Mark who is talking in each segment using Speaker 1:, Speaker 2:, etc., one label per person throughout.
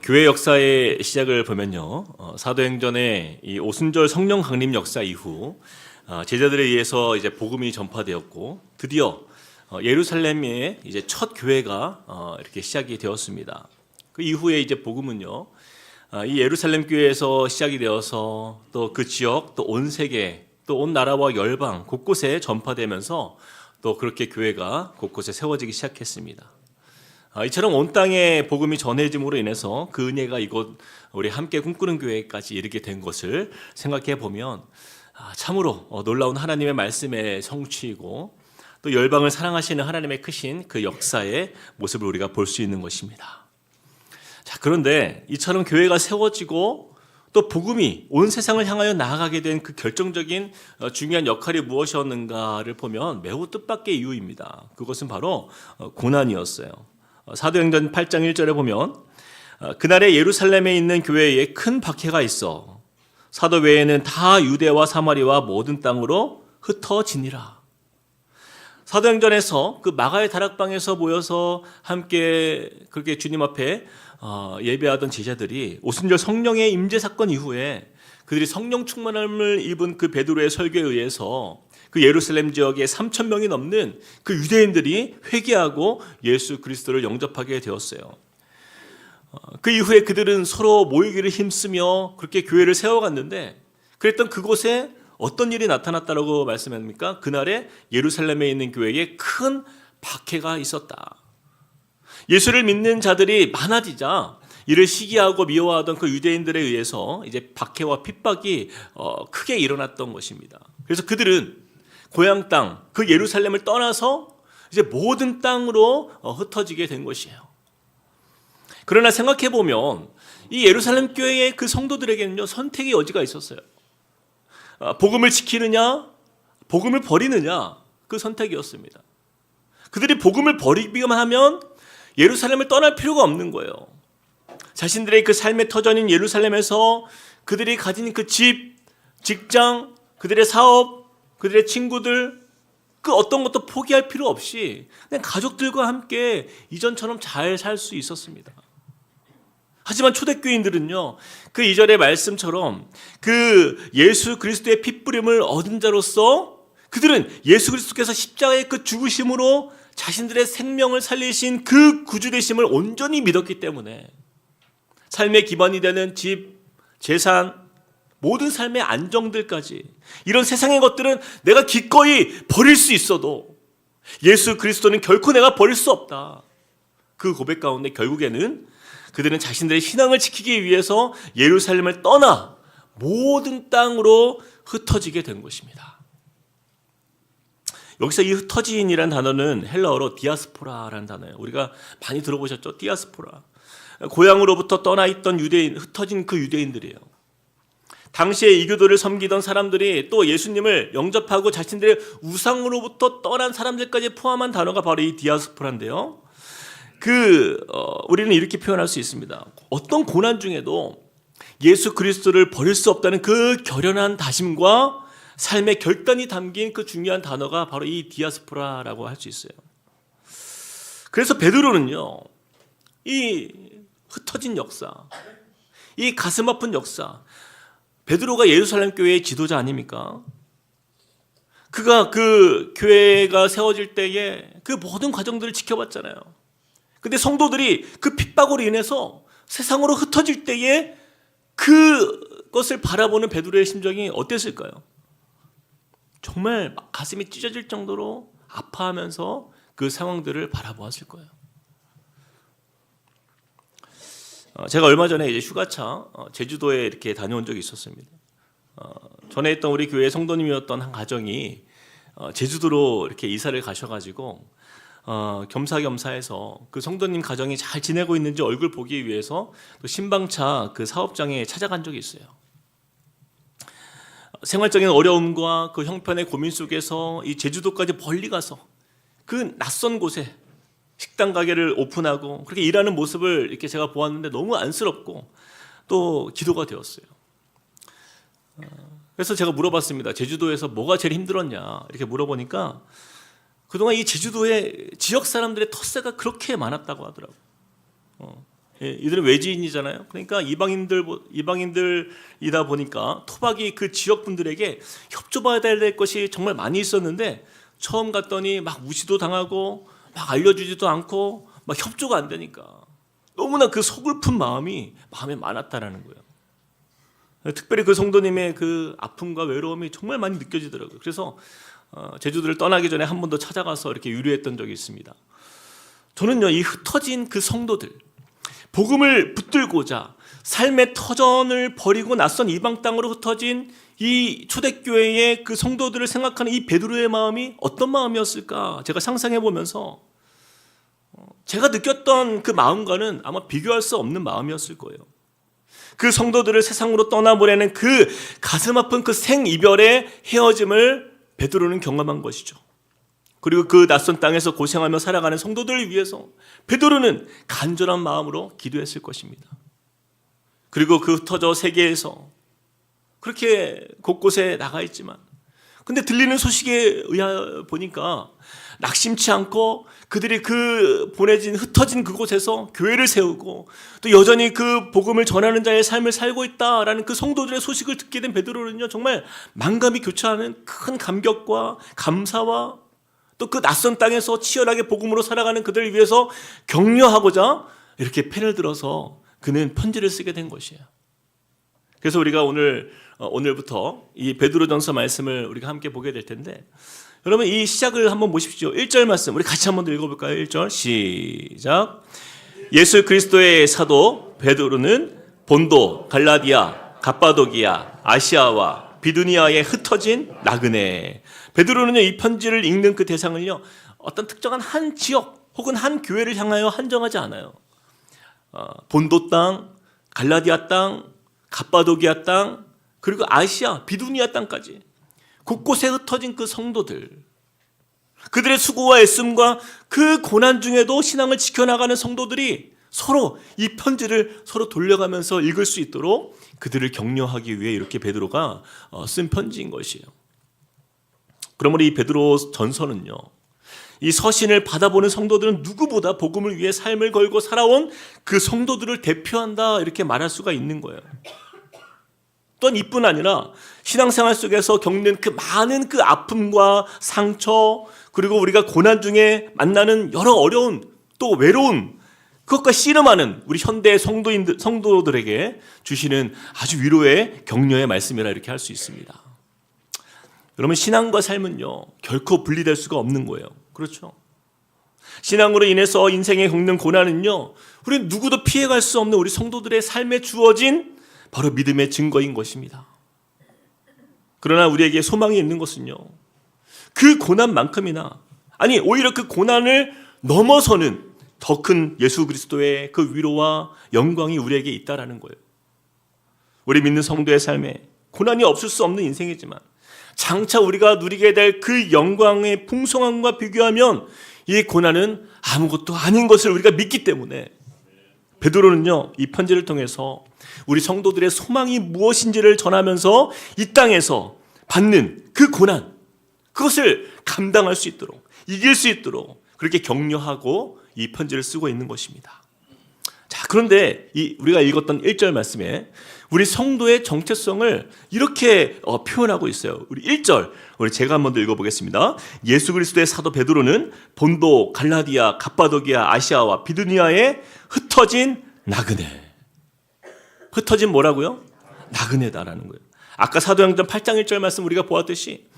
Speaker 1: 교회 역사의 시작을 보면요, 사도행전의 이 오순절 성령 강림 역사 이후 제자들에 의해서 이제 복음이 전파되었고 드디어 예루살렘의 이제 첫 교회가 이렇게 시작이 되었습니다. 그 이후에 이제 복음은요, 이 예루살렘 교회에서 시작이 되어서 또 그 지역, 또 온 세계, 또 온 나라와 열방 곳곳에 전파되면서 또 그렇게 교회가 곳곳에 세워지기 시작했습니다. 이처럼 온 땅에 복음이 전해짐으로 인해서 그 은혜가 이곳 우리 함께 꿈꾸는 교회까지 이르게 된 것을 생각해 보면 참으로 놀라운 하나님의 말씀의 성취이고 또 열방을 사랑하시는 하나님의 크신 그 역사의 모습을 우리가 볼 수 있는 것입니다. 자, 그런데 이처럼 교회가 세워지고 또 복음이 온 세상을 향하여 나아가게 된 그 결정적인 중요한 역할이 무엇이었는가를 보면 매우 뜻밖의 이유입니다. 그것은 바로 고난이었어요. 사도행전 8장 1절에 보면 그날에 예루살렘에 있는 교회에 큰 박해가 있어 사도 외에는 다 유대와 사마리와 모든 땅으로 흩어지니라. 사도행전에서 그 마가의 다락방에서 모여서 함께 그렇게 주님 앞에 예배하던 제자들이 오순절 성령의 임재 사건 이후에 그들이 성령 충만함을 입은 그 베드로의 설교에 의해서 그 예루살렘 지역에 3,000명이 넘는 그 유대인들이 회개하고 예수 그리스도를 영접하게 되었어요. 그 이후에 그들은 서로 모이기를 힘쓰며 그렇게 교회를 세워갔는데 그랬던 그곳에 어떤 일이 나타났다고 말씀합니까? 그날에 예루살렘에 있는 교회에 큰 박해가 있었다. 예수를 믿는 자들이 많아지자 이를 시기하고 미워하던 그 유대인들에 의해서 이제 박해와 핍박이 크게 일어났던 것입니다. 그래서 그들은 고향 땅, 그 예루살렘을 떠나서 이제 모든 땅으로 흩어지게 된 것이에요. 그러나 생각해 보면 이 예루살렘 교회의 그 성도들에게는요, 선택의 여지가 있었어요. 복음을 지키느냐, 복음을 버리느냐, 그 선택이었습니다. 그들이 복음을 버리기만 하면 예루살렘을 떠날 필요가 없는 거예요. 자신들의 그 삶의 터전인 예루살렘에서 그들이 가진 그 집, 직장, 그들의 사업, 그들의 친구들, 그 어떤 것도 포기할 필요 없이 그냥 가족들과 함께 이전처럼 잘 살 수 있었습니다. 하지만 초대교인들은요, 그 이절의 말씀처럼 그 예수 그리스도의 핏부림을 얻은 자로서 그들은 예수 그리스도께서 십자가의 그 죽으심으로 자신들의 생명을 살리신 그 구주 되심을 온전히 믿었기 때문에 삶의 기반이 되는 집, 재산, 모든 삶의 안정들까지 이런 세상의 것들은 내가 기꺼이 버릴 수 있어도 예수 그리스도는 결코 내가 버릴 수 없다. 그 고백 가운데 결국에는 그들은 자신들의 신앙을 지키기 위해서 예루살렘을 떠나 모든 땅으로 흩어지게 된 것입니다. 여기서 이 흩어진이라는 단어는 헬라어로 디아스포라라는 단어예요. 우리가 많이 들어보셨죠? 디아스포라. 고향으로부터 떠나 있던 유대인, 흩어진 그 유대인들이에요. 당시에 이교도를 섬기던 사람들이 또 예수님을 영접하고 자신들의 우상으로부터 떠난 사람들까지 포함한 단어가 바로 이 디아스포라인데요. 우리는 이렇게 표현할 수 있습니다. 어떤 고난 중에도 예수 그리스도를 버릴 수 없다는 그 결연한 다짐과 삶의 결단이 담긴 그 중요한 단어가 바로 이 디아스포라라고 할 수 있어요. 그래서 베드로는요, 이 흩어진 역사, 이 가슴 아픈 역사, 베드로가 예루살렘 교회의 지도자 아닙니까? 그가 그 교회가 세워질 때에 그 모든 과정들을 지켜봤잖아요. 근데 성도들이 그 핍박으로 인해서 세상으로 흩어질 때에 그것을 바라보는 베드로의 심정이 어땠을까요? 정말 가슴이 찢어질 정도로 아파하면서 그 상황들을 바라보았을 거예요. 제가 얼마 전에 이제 휴가차 제주도에 이렇게 다녀온 적이 있었습니다. 전에 있던 우리 교회 성도님이었던 한 가정이 제주도로 이렇게 이사를 가셔가지고 겸사겸사해서 그 성도님 가정이 잘 지내고 있는지 얼굴 보기 위해서 또 신방차 그 사업장에 찾아간 적이 있어요. 생활적인 어려움과 그 형편의 고민 속에서 이 제주도까지 멀리 가서 그 낯선 곳에 식당 가게를 오픈하고 그렇게 일하는 모습을 이렇게 제가 보았는데 너무 안쓰럽고 또 기도가 되었어요. 그래서 제가 물어봤습니다. 제주도에서 뭐가 제일 힘들었냐 이렇게 물어보니까 그동안 이 제주도에 지역 사람들의 텃세가 그렇게 많았다고 하더라고요. 이들은 외지인이잖아요. 그러니까 이방인들이다 보니까 토박이 그 지역 분들에게 협조받아야 될 것이 정말 많이 있었는데 처음 갔더니 막 무시도 당하고 막 알려주지도 않고 막 협조가 안 되니까 너무나 그 서글픈 마음에 많았다라는 거예요. 특별히 그 성도님의 그 아픔과 외로움이 정말 많이 느껴지더라고요. 그래서 제주도를 떠나기 전에 한 번 더 찾아가서 이렇게 위로했던 적이 있습니다. 저는요, 이 흩어진 그 성도들, 복음을 붙들고자 삶의 터전을 버리고 낯선 이방 땅으로 흩어진 이 초대교회의 그 성도들을 생각하는 이 베드로의 마음이 어떤 마음이었을까 제가 상상해 보면서 제가 느꼈던 그 마음과는 아마 비교할 수 없는 마음이었을 거예요. 그 성도들을 세상으로 떠나보내는 그 가슴 아픈 그 생이별의 헤어짐을 베드로는 경험한 것이죠. 그리고 그 낯선 땅에서 고생하며 살아가는 성도들을 위해서 베드로는 간절한 마음으로 기도했을 것입니다. 그리고 그 흩어져 세계에서 그렇게 곳곳에 나가 있지만 근데 들리는 소식에 의하 보니까 낙심치 않고 그들이 그 보내진 흩어진 그곳에서 교회를 세우고 또 여전히 그 복음을 전하는 자의 삶을 살고 있다라는 그 성도들의 소식을 듣게 된 베드로는요, 정말 만감이 교차하는 큰 감격과 감사와 또 그 낯선 땅에서 치열하게 복음으로 살아가는 그들을 위해서 격려하고자 이렇게 펜을 들어서 그는 편지를 쓰게 된 것이에요. 그래서 우리가 오늘부터 이 베드로전서 말씀을 우리가 함께 보게 될 텐데, 여러분 이 시작을 한번 보십시오. 1절 말씀 우리 같이 한번 더 읽어볼까요? 1절 시작. 예수 그리스도의 사도 베드로는 본도, 갈라디아, 갑바도기아, 아시아와 비두니아에 흩어진 나그네. 베드로는요, 이 편지를 읽는 그 대상을요, 어떤 특정한 한 지역 혹은 한 교회를 향하여 한정하지 않아요. 본도 땅, 갈라디아 땅, 갑바도기아 땅, 그리고 아시아, 비두니아 땅까지 곳곳에 흩어진 그 성도들, 그들의 수고와 애씀과 그 고난 중에도 신앙을 지켜나가는 성도들이 서로 이 편지를 서로 돌려가면서 읽을 수 있도록 그들을 격려하기 위해 이렇게 베드로가 쓴 편지인 것이에요. 그러므로 이 베드로 전서는요, 이 서신을 받아보는 성도들은 누구보다 복음을 위해 삶을 걸고 살아온 그 성도들을 대표한다 이렇게 말할 수가 있는 거예요. 또한 이뿐 아니라 신앙생활 속에서 겪는 그 많은 그 아픔과 상처, 그리고 우리가 고난 중에 만나는 여러 어려운 또 외로움, 그것과 씨름하는 우리 현대 성도들에게 주시는 아주 위로의 격려의 말씀이라 이렇게 할 수 있습니다. 여러분, 신앙과 삶은요, 결코 분리될 수가 없는 거예요. 그렇죠? 신앙으로 인해서 인생에 겪는 고난은요, 우리는 누구도 피해갈 수 없는 우리 성도들의 삶에 주어진 바로 믿음의 증거인 것입니다. 그러나 우리에게 소망이 있는 것은요, 그 고난만큼이나, 아니 오히려 그 고난을 넘어서는 더 큰 예수 그리스도의 그 위로와 영광이 우리에게 있다라는 거예요. 우리 믿는 성도의 삶에 고난이 없을 수 없는 인생이지만 장차 우리가 누리게 될 그 영광의 풍성함과 비교하면 이 고난은 아무것도 아닌 것을 우리가 믿기 때문에 베드로는요, 이 편지를 통해서 우리 성도들의 소망이 무엇인지를 전하면서 이 땅에서 받는 그 고난, 그것을 감당할 수 있도록, 이길 수 있도록 그렇게 격려하고 이 편지를 쓰고 있는 것입니다. 자, 그런데 우리가 읽었던 1절 말씀에 우리 성도의 정체성을 이렇게 표현하고 있어요. 우리 1절, 제가 한번 더 읽어보겠습니다. 예수 그리스도의 사도 베드로는 본도, 갈라디아, 갑바도기아, 아시아와 비두니아에 흩어진 나그네. 흩어진 뭐라고요? 나그네다라는 거예요. 아까 사도행전 8장 1절 말씀 우리가 보았듯이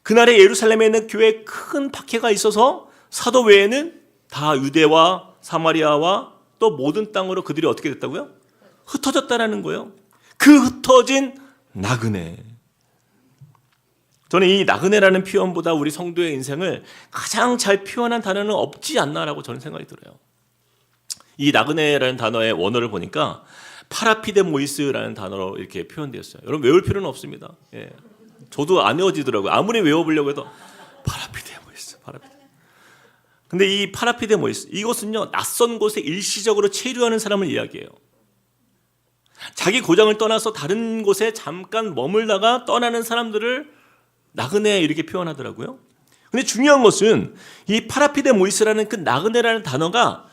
Speaker 1: 그날에 예루살렘에 있는 교회에 큰 박해가 있어서 사도 외에는 다 유대와 사마리아와 또 모든 땅으로 그들이 어떻게 됐다고요? 흩어졌다라는 거예요. 그 흩어진 나그네. 저는 이 나그네라는 표현보다 우리 성도의 인생을 가장 잘 표현한 단어는 없지 않나라고 저는 생각이 들어요. 이 나그네라는 단어의 원어를 보니까 파라피데모이스라는 단어로 이렇게 표현되었어요. 여러분 외울 필요는 없습니다. 예. 저도 안 외워지더라고요. 아무리 외워보려고 해도 파라피데모이스. 근데 이 파라피데모이스, 이것은요, 낯선 곳에 일시적으로 체류하는 사람을 이야기해요. 자기 고장을 떠나서 다른 곳에 잠깐 머물다가 떠나는 사람들을 나그네 이렇게 표현하더라고요. 근데 중요한 것은 이 파라피데모이스라는 그 나그네라는 단어가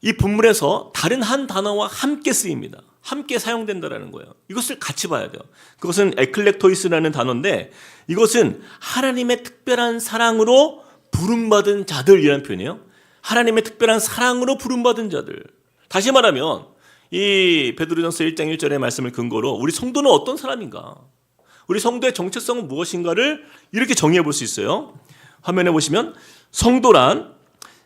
Speaker 1: 이 본문에서 다른 한 단어와 함께 쓰입니다. 함께 사용된다라는 거예요. 이것을 같이 봐야 돼요. 그것은 에클렉토이스라는 단어인데 이것은 하나님의 특별한 사랑으로 부름받은 자들이라는 표현이에요. 하나님의 특별한 사랑으로 부름받은 자들. 다시 말하면 이 베드로전서 1장 1절의 말씀을 근거로 우리 성도는 어떤 사람인가? 우리 성도의 정체성은 무엇인가를 이렇게 정의해 볼 수 있어요. 화면에 보시면 성도란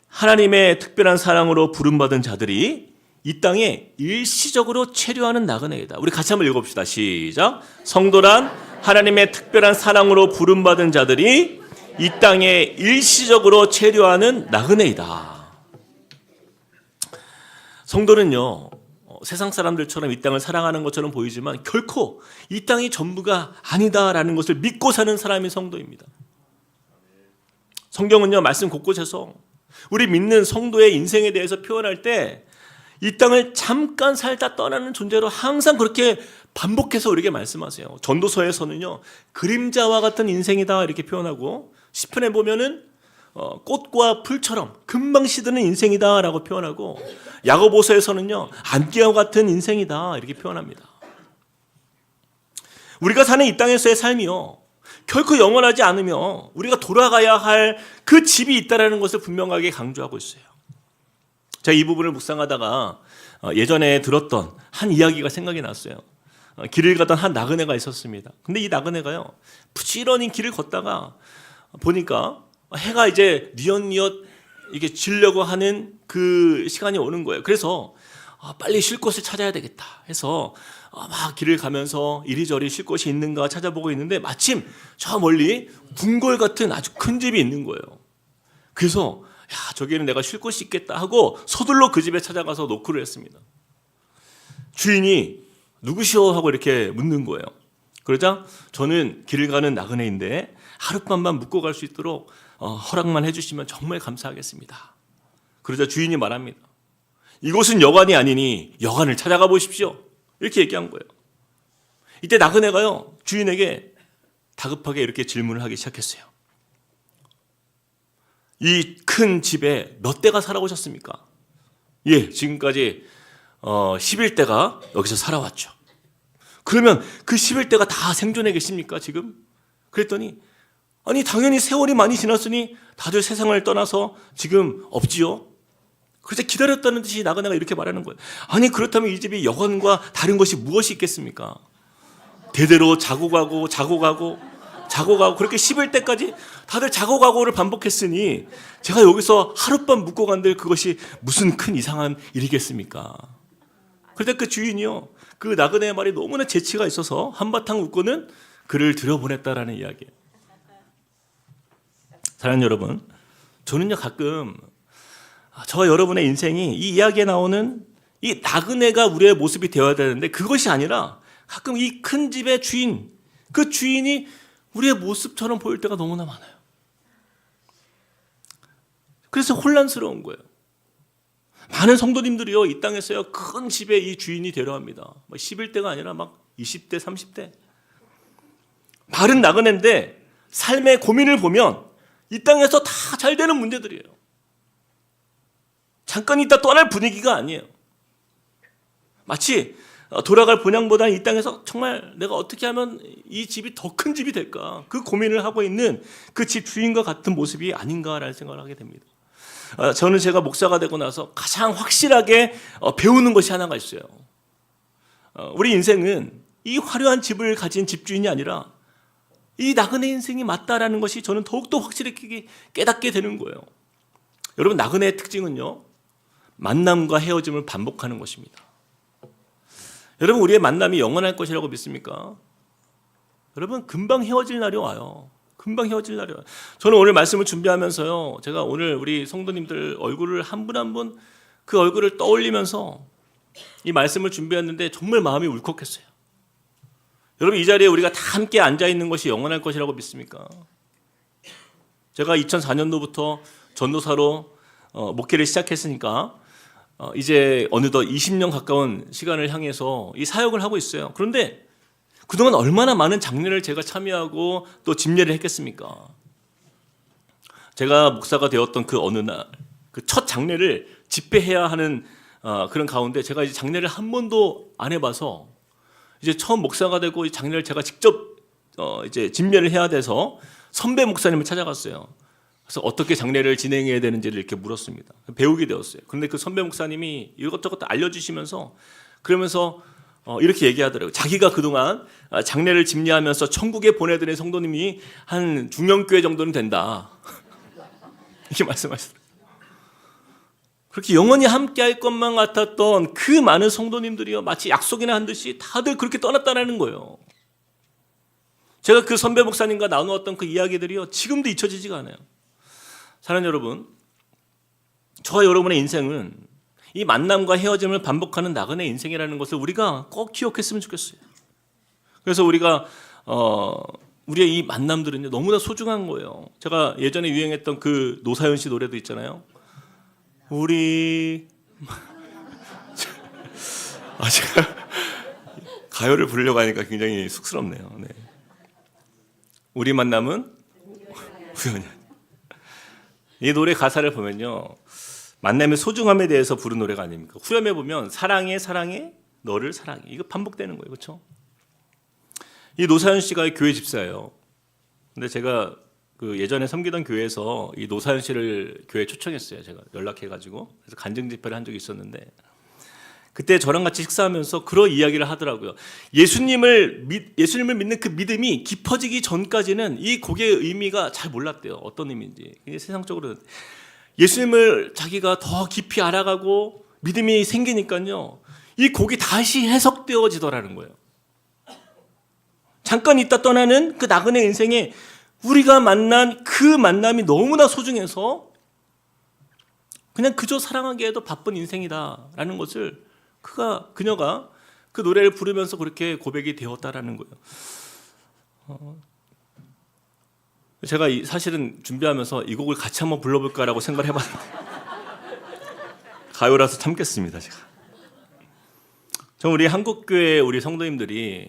Speaker 1: 하나님의 특별한 사랑으로 부름받은 자들이 이 땅에 일시적으로 체류하는 나그네이다. 우리 같이 한번 읽어봅시다. 시작. 성도란 하나님의 특별한 사랑으로 부름받은 자들이 이 땅에 일시적으로 체류하는 나그네이다. 성도는요, 세상 사람들처럼 이 땅을 사랑하는 것처럼 보이지만 결코 이 땅이 전부가 아니다라는 것을 믿고 사는 사람이 성도입니다. 성경은요, 말씀 곳곳에서 우리 믿는 성도의 인생에 대해서 표현할 때 이 땅을 잠깐 살다 떠나는 존재로 항상 그렇게 반복해서 우리에게 말씀하세요. 전도서에서는요, 그림자와 같은 인생이다 이렇게 표현하고, 시편에 보면은 꽃과 풀처럼 금방 시드는 인생이다라고 표현하고, 야고보서에서는요, 안개와 같은 인생이다 이렇게 표현합니다. 우리가 사는 이 땅에서의 삶이요, 결코 영원하지 않으며 우리가 돌아가야 할 그 집이 있다는 것을 분명하게 강조하고 있어요. 제가 이 부분을 묵상하다가 예전에 들었던 한 이야기가 생각이 났어요. 길을 가던 한 나그네가 있었습니다. 근데 이 나그네가요, 부지런히 길을 걷다가 보니까 해가 이제 뉘엿뉘엿 이게 지려고 하는 그 시간이 오는 거예요. 그래서 빨리 쉴 곳을 찾아야 되겠다 해서 막 길을 가면서 이리저리 쉴 곳이 있는가 찾아보고 있는데 마침 저 멀리 궁궐 같은 아주 큰 집이 있는 거예요. 그래서 야, 저기에는 내가 쉴 곳이 있겠다 하고 서둘러 그 집에 찾아가서 노크를 했습니다. 주인이 누구시오 하고 이렇게 묻는 거예요. 그러자 저는 길을 가는 나그네인데 하룻밤만 묵고 갈 수 있도록 허락만 해주시면 정말 감사하겠습니다. 그러자 주인이 말합니다. 이곳은 여관이 아니니 여관을 찾아가 보십시오. 이렇게 얘기한 거예요. 이때 나그네가요, 주인에게 다급하게 이렇게 질문을 하기 시작했어요. 이 큰 집에 몇 대가 살아오셨습니까? 예, 지금까지 11대가 여기서 살아왔죠. 그러면 그 11대가 다 생존해 계십니까 지금? 그랬더니 아니 당연히 세월이 많이 지났으니 다들 세상을 떠나서 지금 없지요. 그래서 기다렸다는 듯이 나그네가 이렇게 말하는 거예요. 아니 그렇다면 이 집이 여관과 다른 것이 무엇이 있겠습니까? 대대로 자고 가고 그렇게 11대까지 다들 자고 가고를 반복했으니 제가 여기서 하룻밤 묵고 간들 그것이 무슨 큰 이상한 일이겠습니까? 그런데 그 주인이요, 그 나그네의 말이 너무나 재치가 있어서 한바탕 웃고는 그를 들여보냈다라는 이야기예요. 사랑하는 여러분, 저는요 가끔 저와 여러분의 인생이 이 이야기에 나오는 이 나그네가 우리의 모습이 되어야 되는데 그것이 아니라 가끔 이 큰 집의 주인, 그 주인이 우리의 모습처럼 보일 때가 너무나 많아요. 그래서 혼란스러운 거예요. 많은 성도님들이요, 이 땅에서요 큰 집의 이 주인이 되려 합니다. 11대가 아니라 막 20대, 30대. 말은 나그네인데 삶의 고민을 보면 이 땅에서 다 잘 되는 문제들이에요. 잠깐 있다 떠날 분위기가 아니에요. 마치 돌아갈 본향보다는 이 땅에서 정말 내가 어떻게 하면 이 집이 더 큰 집이 될까, 그 고민을 하고 있는 그 집 주인과 같은 모습이 아닌가라는 생각을 하게 됩니다. 저는 제가 목사가 되고 나서 가장 확실하게 배우는 것이 하나가 있어요. 우리 인생은 이 화려한 집을 가진 집주인이 아니라 이 나그네 인생이 맞다라는 것이 저는 더욱더 확실히 깨닫게 되는 거예요. 여러분, 나그네의 특징은요, 만남과 헤어짐을 반복하는 것입니다. 여러분, 우리의 만남이 영원할 것이라고 믿습니까? 여러분, 금방 헤어질 날이 와요. 금방 헤어질 날이 와요. 저는 오늘 말씀을 준비하면서요, 제가 오늘 우리 성도님들 얼굴을 한 분 한 분 그 얼굴을 떠올리면서 이 말씀을 준비했는데 정말 마음이 울컥했어요. 여러분, 이 자리에 우리가 다 함께 앉아있는 것이 영원할 것이라고 믿습니까? 제가 2004년도부터 전도사로 목회를 시작했으니까 이제 어느덧 20년 가까운 시간을 향해서 이 사역을 하고 있어요. 그런데 그동안 얼마나 많은 장례를 제가 참여하고 또 집례를 했겠습니까? 제가 목사가 되었던 그 어느 날, 그 첫 장례를 집회해야 하는 그런 가운데 제가 이제 장례를 한 번도 안 해봐서 이제 처음 목사가 되고 이 장례를 제가 직접 이제 진면을 해야 돼서 선배 목사님을 찾아갔어요. 그래서 어떻게 장례를 진행해야 되는지를 이렇게 물었습니다. 배우게 되었어요. 그런데 그 선배 목사님이 이것저것 알려주시면서 그러면서 이렇게 얘기하더라고요. 자기가 그동안 장례를 집례하면서 천국에 보내드린 성도님이 한 중형교회 정도는 된다. 이렇게 말씀하시더라고요. 그렇게 영원히 함께할 것만 같았던 그 많은 성도님들이요, 마치 약속이나 한 듯이 다들 그렇게 떠났다는 거예요. 제가 그 선배 목사님과 나누었던 그 이야기들이요, 지금도 잊혀지지가 않아요. 사랑하는 여러분, 저와 여러분의 인생은 이 만남과 헤어짐을 반복하는 나그네 인생이라는 것을 우리가 꼭 기억했으면 좋겠어요. 그래서 우리가 우리의 이 만남들은요, 너무나 소중한 거예요. 제가 예전에 유행했던 그 노사연 씨 노래도 있잖아요. 우리 제가 가요를 부르려고 하니까 굉장히 쑥스럽네요. 네. 우리 만남은 우연이 아니야. 이 노래 가사를 보면요, 만남의 소중함에 대해서 부른 노래가 아닙니까? 후렴에 보면 사랑해 사랑해 너를 사랑해, 이거 반복되는 거예요. 그렇죠? 이 노사연 씨가 교회 집사예요. 근데 제가 그 예전에 섬기던 교회에서 이 노사연 씨를 교회에 초청했어요. 제가 연락해가지고 그래서 간증 집회를 한 적이 있었는데, 그때 저랑 같이 식사하면서 그런 이야기를 하더라고요. 예수님을 믿는 그 믿음이 깊어지기 전까지는 이 곡의 의미가 잘 몰랐대요. 어떤 의미인지. 세상적으로 예수님을 자기가 더 깊이 알아가고 믿음이 생기니까요, 이 곡이 다시 해석되어지더라는 거예요. 잠깐 있다 떠나는 그 나그네 인생에 우리가 만난 그 만남이 너무나 소중해서 그냥 그저 사랑하기에도 바쁜 인생이다라는 것을 그녀가 그 노래를 부르면서 그렇게 고백이 되었다라는 거예요. 제가 사실은 준비하면서 이 곡을 같이 한번 불러볼까라고 생각을 해봤는데 가요라서 참겠습니다. 제가 우리 한국교회 우리 성도님들이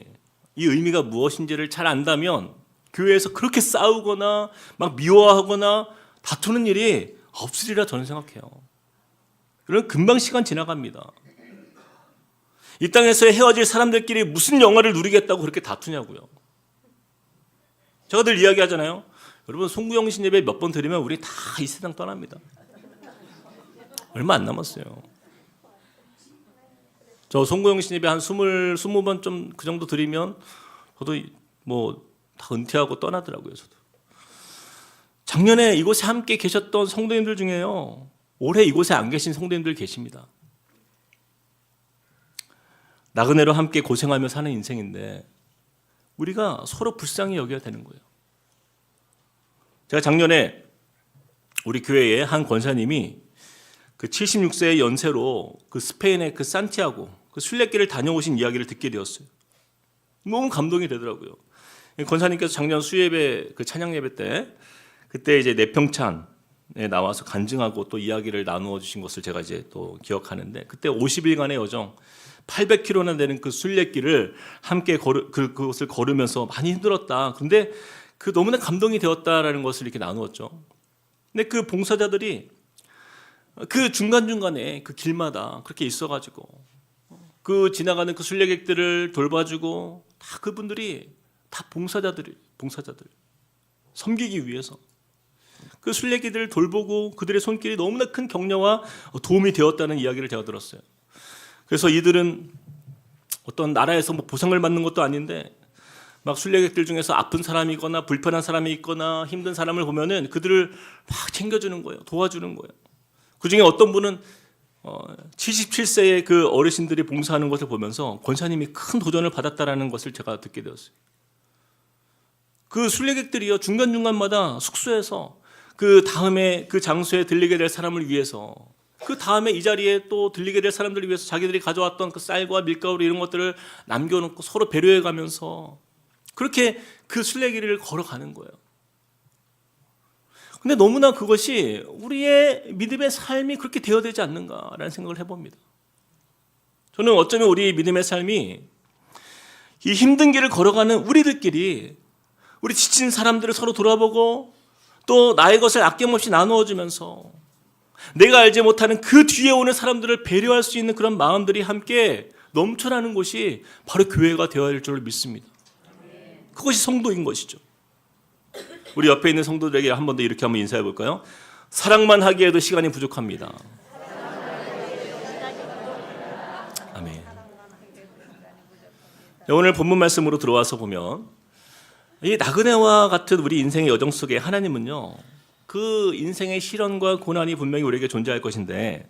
Speaker 1: 이 의미가 무엇인지를 잘 안다면 교회에서 그렇게 싸우거나 막 미워하거나 다투는 일이 없으리라 저는 생각해요. 그럼 금방 시간 지나갑니다. 이 땅에서 헤어질 사람들끼리 무슨 영화를 누리겠다고 그렇게 다투냐고요. 제가 늘 이야기하잖아요. 여러분, 송구영신 예배 몇 번 드리면 우리 다 이 세상 떠납니다. 얼마 안 남았어요. 저 송구영신 예배 한 20번 좀 그 정도 드리면 저도 뭐 다 은퇴하고 떠나더라고요. 저도. 작년에 이곳에 함께 계셨던 성도님들 중에요, 올해 이곳에 안 계신 성도님들 계십니다. 나그네로 함께 고생하며 사는 인생인데 우리가 서로 불쌍히 여겨야 되는 거예요. 제가 작년에 우리 교회에 한 권사님이 그 76세의 연세로 그 스페인의 그 산티아고 그 순례길을 다녀오신 이야기를 듣게 되었어요. 너무 감동이 되더라고요. 권사님께서 작년 수예배 그 찬양 예배 때 그때 이제 내평찬에 나와서 간증하고 또 이야기를 나누어 주신 것을 제가 이제 또 기억하는데, 그때 50일간의 여정 800km나 되는 그 순례길을 함께 그것을 걸으면서 많이 힘들었다. 그런데 그 너무나 감동이 되었다라는 것을 이렇게 나누었죠. 근데 그 봉사자들이 그 중간중간에 그 길마다 그렇게 있어가지고 그 지나가는 그 순례객들을 돌봐주고, 다 그분들이 다 봉사자들 섬기기 위해서 그 순례객들을 돌보고 그들의 손길이 너무나 큰 격려와 도움이 되었다는 이야기를 제가 들었어요. 그래서 이들은 어떤 나라에서 뭐 보상을 받는 것도 아닌데 막 순례객들 중에서 아픈 사람이거나 불편한 사람이 있거나 힘든 사람을 보면은 그들을 막 챙겨주는 거예요. 도와주는 거예요. 그중에 어떤 분은 77세의 그 어르신들이 봉사하는 것을 보면서 권사님이 큰 도전을 받았다라는 것을 제가 듣게 되었어요. 그 순례객들이요, 중간중간마다 숙소에서 그 다음에 그 장소에 들리게 될 사람을 위해서, 그 다음에 이 자리에 또 들리게 될 사람들을 위해서 자기들이 가져왔던 그 쌀과 밀가루 이런 것들을 남겨놓고 서로 배려해 가면서 그렇게 그 순례길을 걸어가는 거예요. 근데 너무나 그것이 우리의 믿음의 삶이 그렇게 되어야 되지 않는가라는 생각을 해봅니다. 저는 어쩌면 우리 믿음의 삶이 이 힘든 길을 걸어가는 우리들끼리 우리 지친 사람들을 서로 돌아보고 또 나의 것을 아낌없이 나누어주면서 내가 알지 못하는 그 뒤에 오는 사람들을 배려할 수 있는 그런 마음들이 함께 넘쳐나는 곳이 바로 교회가 되어야 할 줄 믿습니다. 그것이 성도인 것이죠. 우리 옆에 있는 성도들에게 한 번 더 이렇게 한번 인사해 볼까요? 사랑만 하기에도 시간이 부족합니다. 아멘. 오늘 본문 말씀으로 들어와서 보면 이 나그네와 같은 우리 인생의 여정 속에 하나님은요, 그 인생의 시련과 고난이 분명히 우리에게 존재할 것인데,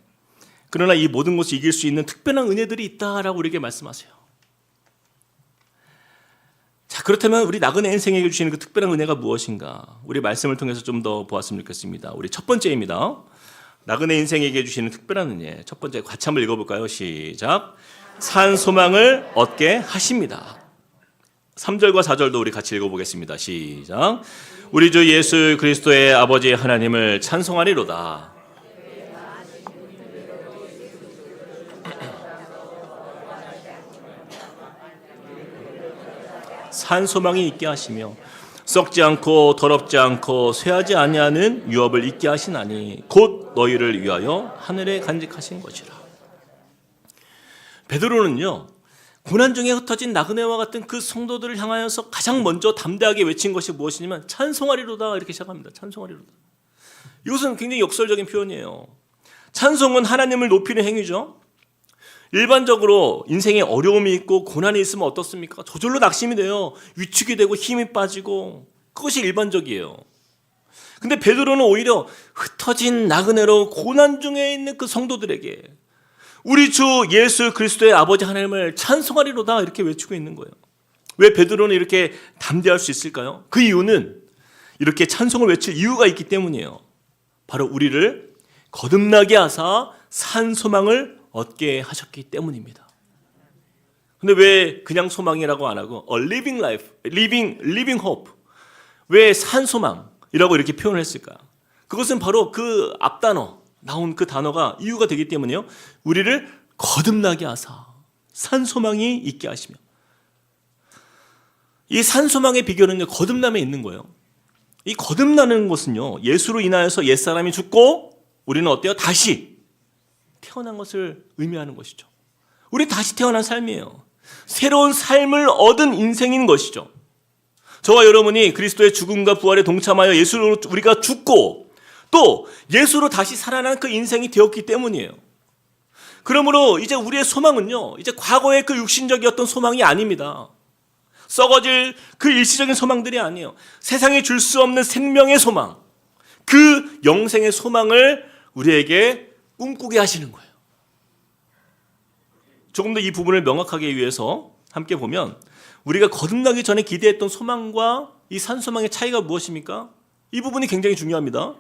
Speaker 1: 그러나 이 모든 것을 이길 수 있는 특별한 은혜들이 있다라고 우리에게 말씀하세요. 자, 그렇다면 우리 나그네 인생에게 주시는 그 특별한 은혜가 무엇인가? 우리 말씀을 통해서 좀 더 보았으면 좋겠습니다. 우리 첫 번째입니다. 나그네 인생에게 주시는 특별한 은혜. 첫 번째 같이 한번 읽어볼까요? 시작. 산 소망을 얻게 하십니다. 3절과 4절도 우리 같이 읽어보겠습니다. 시작. 우리 주 예수 그리스도의 아버지 하나님을 찬송하리로다. 산 소망이 있게 하시며 썩지 않고 더럽지 않고 쇠하지 아니하는 유업을 있게 하시나니 곧 너희를 위하여 하늘에 간직하신 것이라. 베드로는요, 고난 중에 흩어진 나그네와 같은 그 성도들을 향하여서 가장 먼저 담대하게 외친 것이 무엇이냐면 찬송하리로다, 이렇게 시작합니다. 찬송하리로다. 이것은 굉장히 역설적인 표현이에요. 찬송은 하나님을 높이는 행위죠. 일반적으로 인생에 어려움이 있고 고난이 있으면 어떻습니까? 저절로 낙심이 돼요. 위축이 되고 힘이 빠지고, 그것이 일반적이에요. 근데 베드로는 오히려 흩어진 나그네로 고난 중에 있는 그 성도들에게 우리 주 예수 그리스도의 아버지 하나님을 찬송하리로다, 이렇게 외치고 있는 거예요. 왜 베드로는 이렇게 담대할 수 있을까요? 그 이유는 이렇게 찬송을 외칠 이유가 있기 때문이에요. 바로 우리를 거듭나게 하사 산 소망을 얻게 하셨기 때문입니다. 근데 왜 그냥 소망이라고 안 하고 a living life, living hope, 왜 산 소망이라고 이렇게 표현을 했을까요? 그것은 바로 그 앞단어 나온 그 단어가 이유가 되기 때문에요. 우리를 거듭나게 하사 산 소망이 있게 하시며, 이 산 소망의 비결은요, 거듭남에 있는 거예요. 이 거듭나는 것은요, 예수로 인하여서 옛사람이 죽고 우리는 어때요? 다시 태어난 것을 의미하는 것이죠. 우리 다시 태어난 삶이에요. 새로운 삶을 얻은 인생인 것이죠. 저와 여러분이 그리스도의 죽음과 부활에 동참하여 예수로 우리가 죽고 또 예수로 다시 살아난 그 인생이 되었기 때문이에요. 그러므로 이제 우리의 소망은요, 이제 과거의 그 육신적이었던 소망이 아닙니다. 썩어질 그 일시적인 소망들이 아니에요. 세상에 줄 수 없는 생명의 소망, 그 영생의 소망을 우리에게 꿈꾸게 하시는 거예요. 조금 더 이 부분을 명확하게 위해서 함께 보면, 우리가 거듭나기 전에 기대했던 소망과 이 산소망의 차이가 무엇입니까? 이 부분이 굉장히 중요합니다.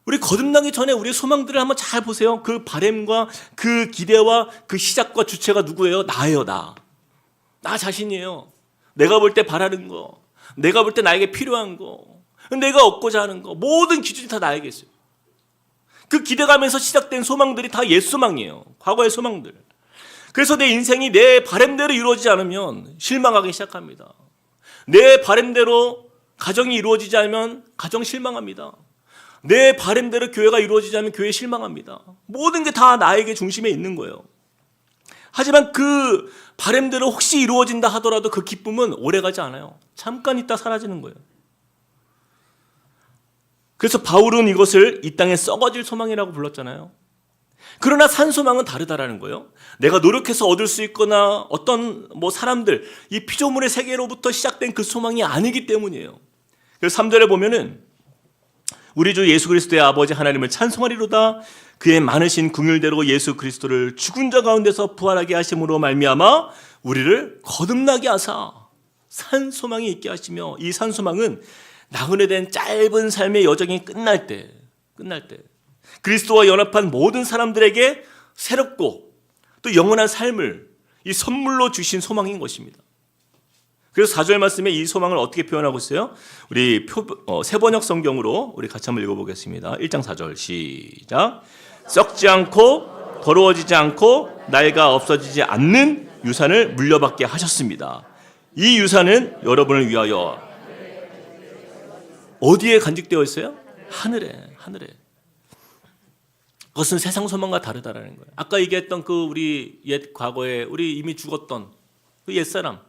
Speaker 1: 우리 거듭나기 전에 우리의 소망들을 한번 잘 보세요. 그 바램과 그 기대와 그 시작과 주체가 누구예요? 나예요. 나 자신이에요. 내가 볼 때 바라는 거, 내가 볼 때 나에게 필요한 거, 내가 얻고자 하는 거, 모든 기준이 다 나에게 있어요. 그 기대감에서 시작된 소망들이 다 옛 소망이에요. 과거의 소망들. 그래서 내 인생이 내 바램대로 이루어지지 않으면 실망하기 시작합니다. 내 바램대로 가정이 이루어지지 않으면 가정 실망합니다. 내 바램대로 교회가 이루어지지 않으면 교회 실망합니다. 모든 게 다 나에게 중심에 있는 거예요. 하지만 그 바램대로 혹시 이루어진다 하더라도 그 기쁨은 오래가지 않아요. 잠깐 있다 사라지는 거예요. 그래서 바울은 이것을 이 땅에 썩어질 소망이라고 불렀잖아요. 그러나 산 소망은 다르다라는 거예요. 내가 노력해서 얻을 수 있거나 어떤 사람들, 이 피조물의 세계로부터 시작된 그 소망이 아니기 때문이에요. 그래서 3절에 보면은 우리 주 예수 그리스도의 아버지 하나님을 찬송하리로다. 그의 많으신 긍휼대로 예수 그리스도를 죽은 자 가운데서 부활하게 하심으로 말미암아 우리를 거듭나게 하사 산 소망이 있게 하시며, 이 산 소망은 나그네된 짧은 삶의 여정이 끝날 때 그리스도와 연합한 모든 사람들에게 새롭고 또 영원한 삶을 이 선물로 주신 소망인 것입니다. 그래서 4절 말씀에 이 소망을 어떻게 표현하고 있어요? 우리 세번역 성경으로 우리 같이 한번 읽어보겠습니다. 1장 4절 시작. 썩지 않고 더러워지지 않고 나이가 없어지지 않는 유산을 물려받게 하셨습니다. 이 유산은 여러분을 위하여 어디에 간직되어 있어요? 하늘에. 그것은 세상 소망과 다르다라는 거예요. 아까 얘기했던 그 우리 옛 과거에 우리 이미 죽었던 그 옛사람,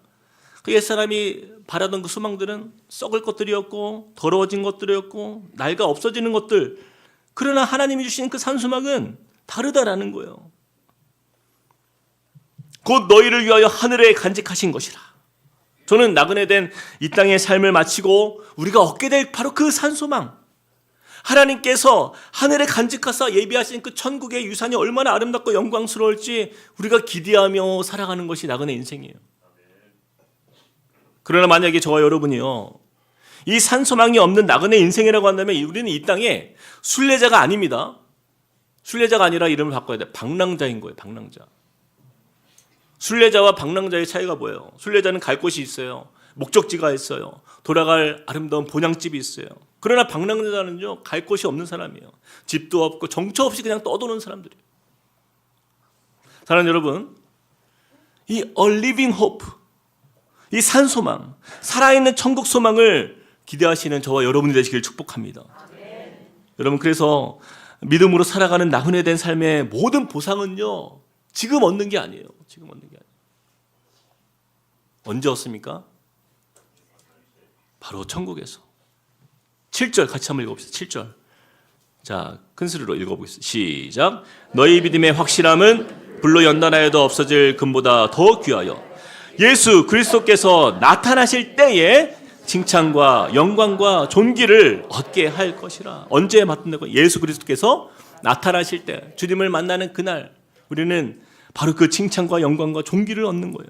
Speaker 1: 그 옛사람이 바라던 그 소망들은 썩을 것들이었고 더러워진 것들이었고 낡아 없어지는 것들. 그러나 하나님이 주신 그 산소망은 다르다라는 거예요. 곧 너희를 위하여 하늘에 간직하신 것이라. 저는 나그네 된 이 땅의 삶을 마치고 우리가 얻게 될 바로 그 산소망, 하나님께서 하늘에 간직하사 예비하신 그 천국의 유산이 얼마나 아름답고 영광스러울지 우리가 기대하며 살아가는 것이 나그네 인생이에요. 그러나 만약에 저와 여러분이요, 이 산소망이 없는 나그네 인생이라고 한다면 우리는 이 땅에 순례자가 아닙니다. 순례자가 아니라 이름을 바꿔야 돼. 방랑자인 거예요. 방랑자. 순례자와 방랑자의 차이가 뭐예요? 순례자는 갈 곳이 있어요. 목적지가 있어요. 돌아갈 아름다운 본향집이 있어요. 그러나 방랑자는요, 갈 곳이 없는 사람이에요. 집도 없고 정처 없이 그냥 떠도는 사람들이에요. 사랑하는 여러분, 이 A Living Hope, 이 산소망, 살아있는 천국 소망을 기대하시는 저와 여러분이 되시길 축복합니다. 여러분, 그래서 믿음으로 살아가는 나그네 된 삶의 모든 보상은요, 지금 얻는 게 아니에요. 지금 얻는 게 아니에요. 언제 얻습니까? 바로 천국에서. 7절 같이 한번 읽어봅시다. 7절. 자, 큰 소리로 읽어보겠습니다. 시작. 너희 믿음의 확실함은 불로 연단하여도 없어질 금보다 더 귀하여 예수 그리스도께서 나타나실 때에 칭찬과 영광과 존귀를 얻게 할 것이라. 언제 맡는다고? 예수 그리스도께서 나타나실 때, 주님을 만나는 그날 우리는 바로 그 칭찬과 영광과 존귀를 얻는 거예요.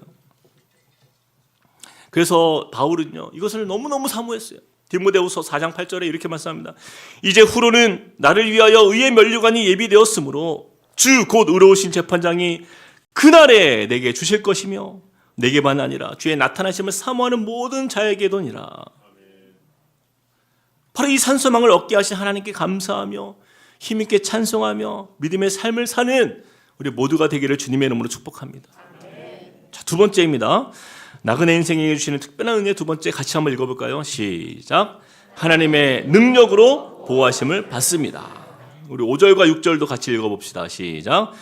Speaker 1: 그래서 바울은요, 이것을 너무너무 사모했어요. 디모데후서 4장 8절에 이렇게 말씀합니다. 이제 후로는 나를 위하여 의의 면류관이 예비되었으므로 주 곧 의로우신 재판장이 그날에 내게 주실 것이며 내게만 아니라 주의 나타나심을 사모하는 모든 자에게도니라. 바로 이 산소망을 얻게 하신 하나님께 감사하며 힘있게 찬송하며 믿음의 삶을 사는 우리 모두가 되기를 주님의 이름으로 축복합니다. 자, 두 번째입니다. 나그네 인생에 주시는 특별한 은혜 두 번째 같이 한번 읽어볼까요? 시작. 하나님의 능력으로 보호하심을 받습니다. 우리 5절과 6절도 같이 읽어봅시다. 시작.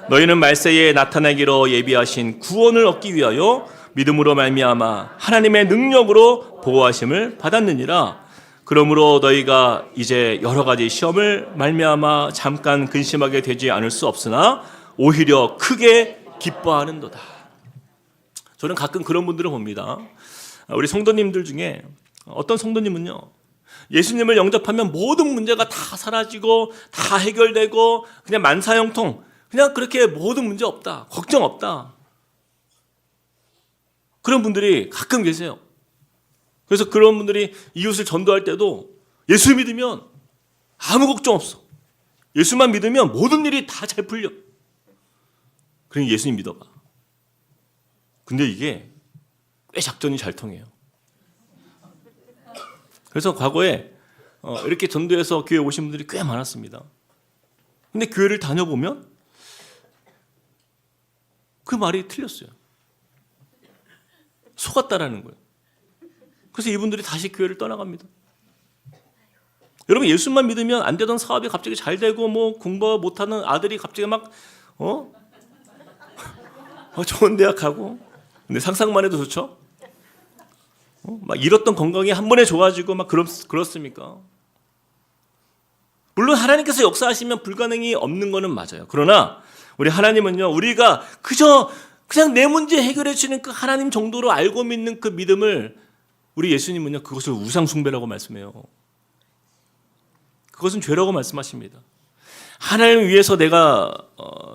Speaker 1: 너희는 말세에 나타나기로 예비하신 구원을 얻기 위하여 믿음으로 말미암아 하나님의 능력으로 보호하심을 받았느니라. 그러므로 너희가 이제 여러 가지 시험을 말미암아 잠깐 근심하게 되지 않을 수 없으나 오히려 크게 기뻐하는도다. 저는 가끔 그런 분들을 봅니다. 우리 성도님들 중에 어떤 성도님은요, 예수님을 영접하면 모든 문제가 다 사라지고 다 해결되고 그냥 만사형통, 그냥 그렇게 모든 문제 없다, 걱정 없다, 그런 분들이 가끔 계세요. 그래서 그런 분들이 이웃을 전도할 때도 예수 믿으면 아무 걱정 없어, 예수만 믿으면 모든 일이 다 잘 풀려, 그러니 예수님 믿어봐. 근데 이게 꽤 작전이 잘 통해요. 그래서 과거에 이렇게 전도해서 교회 오신 분들이 꽤 많았습니다. 근데 교회를 다녀보면 그 말이 틀렸어요. 속았다라는 거예요. 그래서 이분들이 다시 교회를 떠나갑니다. 여러분, 예수만 믿으면 안 되던 사업이 갑자기 잘 되고, 뭐 공부 못하는 아들이 갑자기 막 좋은 대학 가고, 근데 상상만 해도 좋죠? 막 잃었던 건강이 한 번에 좋아지고 막 그렇습니까? 물론 하나님께서 역사하시면 불가능이 없는 거는 맞아요. 그러나 우리 하나님은요, 우리가 그냥 내 문제 해결해 주시는 그 하나님 정도로 알고 믿는 그 믿음을, 우리 예수님은요, 그것을 우상 숭배라고 말씀해요. 그것은 죄라고 말씀하십니다. 하나님을 위해서 내가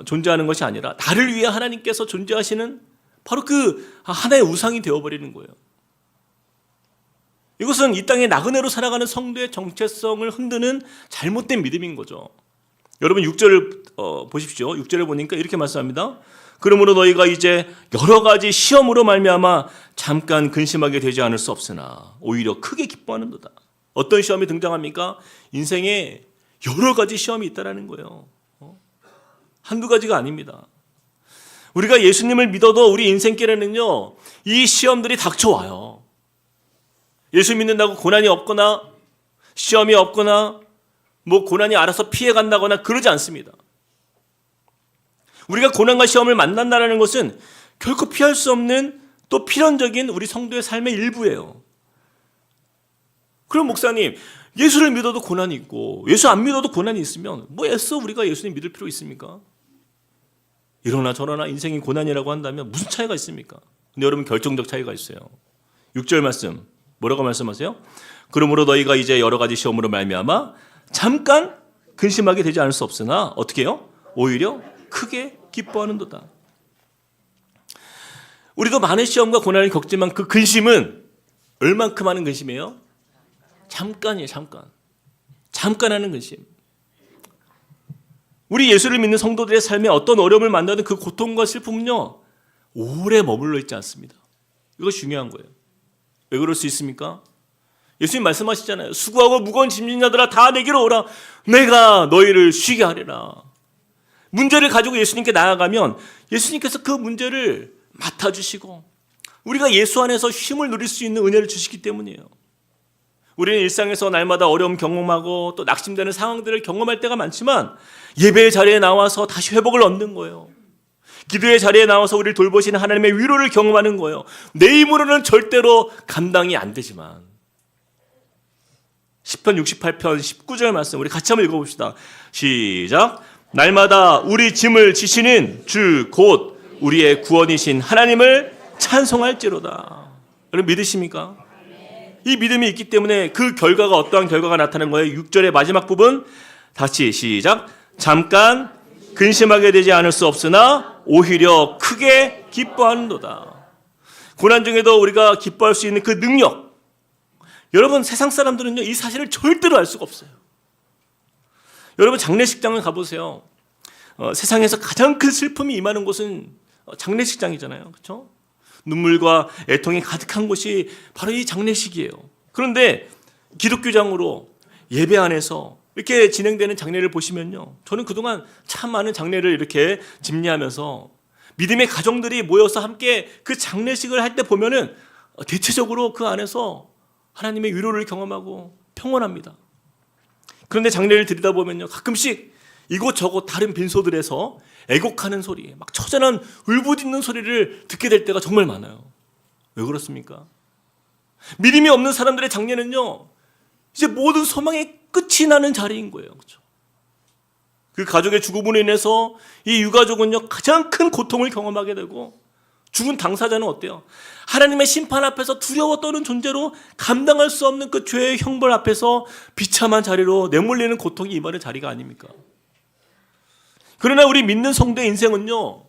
Speaker 1: 존재하는 것이 아니라 나를 위해 하나님께서 존재하시는 바로 그 하나의 우상이 되어버리는 거예요. 이것은 이 땅에 나그네로 살아가는 성도의 정체성을 흔드는 잘못된 믿음인 거죠. 여러분 6절을 보십시오. 6절을 보니까 이렇게 말씀합니다. 그러므로 너희가 이제 여러 가지 시험으로 말미암아 잠깐 근심하게 되지 않을 수 없으나 오히려 크게 기뻐하는도다. 어떤 시험이 등장합니까? 인생에 여러 가지 시험이 있다라는 거예요. 한두 가지가 아닙니다. 우리가 예수님을 믿어도 우리 인생길에는요, 이 시험들이 닥쳐와요. 예수 믿는다고 고난이 없거나 시험이 없거나 뭐 고난이 알아서 피해간다거나 그러지 않습니다. 우리가 고난과 시험을 만난다는 것은 결코 피할 수 없는 또 필연적인 우리 성도의 삶의 일부예요. 그럼 목사님, 예수를 믿어도 고난이 있고 예수 안 믿어도 고난이 있으면 뭐 애써 우리가 예수님 믿을 필요 있습니까? 이러나 저러나 인생이 고난이라고 한다면 무슨 차이가 있습니까? 근데 여러분, 결정적 차이가 있어요. 6절 말씀 뭐라고 말씀하세요? 그러므로 너희가 이제 여러 가지 시험으로 말미암아 잠깐 근심하게 되지 않을 수 없으나 어떻게 해요? 오히려 크게 기뻐하는도다. 우리도 많은 시험과 고난을 겪지만 그 근심은 얼만큼 하는 근심이에요? 잠깐이에요. 잠깐 하는 근심. 우리 예수를 믿는 성도들의 삶에 어떤 어려움을 만나든 그 고통과 슬픔은요, 오래 머물러 있지 않습니다. 이거 중요한 거예요. 왜 그럴 수 있습니까? 예수님 말씀하시잖아요. 수고하고 무거운 짐진 자들아 다 내게로 오라. 내가 너희를 쉬게 하리라. 문제를 가지고 예수님께 나아가면 예수님께서 그 문제를 맡아주시고 우리가 예수 안에서 쉼을 누릴 수 있는 은혜를 주시기 때문이에요. 우리는 일상에서 날마다 어려움 경험하고 또 낙심되는 상황들을 경험할 때가 많지만 예배의 자리에 나와서 다시 회복을 얻는 거예요. 기도의 자리에 나와서 우리를 돌보시는 하나님의 위로를 경험하는 거예요. 내 힘으로는 절대로 감당이 안 되지만. 시편 68편 19절 말씀 우리 같이 한번 읽어봅시다. 시작. 날마다 우리 짐을 지시는 주 곧 우리의 구원이신 하나님을 찬송할지로다. 여러분 믿으십니까? 이 믿음이 있기 때문에 그 결과가 어떠한 결과가 나타나는 거예요. 6절의 마지막 부분 다시 시작. 잠깐 근심하게 되지 않을 수 없으나 오히려 크게 기뻐하는도다. 고난 중에도 우리가 기뻐할 수 있는 그 능력, 여러분 세상 사람들은요 이 사실을 절대로 알 수가 없어요. 여러분 장례식장을 가보세요. 세상에서 가장 큰 슬픔이 임하는 곳은 장례식장이잖아요. 그렇죠? 눈물과 애통이 가득한 곳이 바로 이 장례식이에요. 그런데 기독교장으로 예배 안에서 이렇게 진행되는 장례를 보시면요, 저는 그동안 참 많은 장례를 이렇게 집례하면서 믿음의 가정들이 모여서 함께 그 장례식을 할 때 보면은 대체적으로 그 안에서 하나님의 위로를 경험하고 평온합니다. 그런데 장례를 드리다 보면요, 가끔씩 이곳저곳 다른 빈소들에서 애곡하는 소리, 막 처절한 울부짖는 소리를 듣게 될 때가 정말 많아요. 왜 그렇습니까? 믿음이 없는 사람들의 장례는요, 이제 모든 소망의 끝이 나는 자리인 거예요. 그렇죠? 그 가족의 죽음으로 인해서 이 유가족은요, 가장 큰 고통을 경험하게 되고, 죽은 당사자는 어때요? 하나님의 심판 앞에서 두려워 떠는 존재로 감당할 수 없는 그 죄의 형벌 앞에서 비참한 자리로 내몰리는 고통이 임하는 자리가 아닙니까? 그러나 우리 믿는 성도의 인생은요,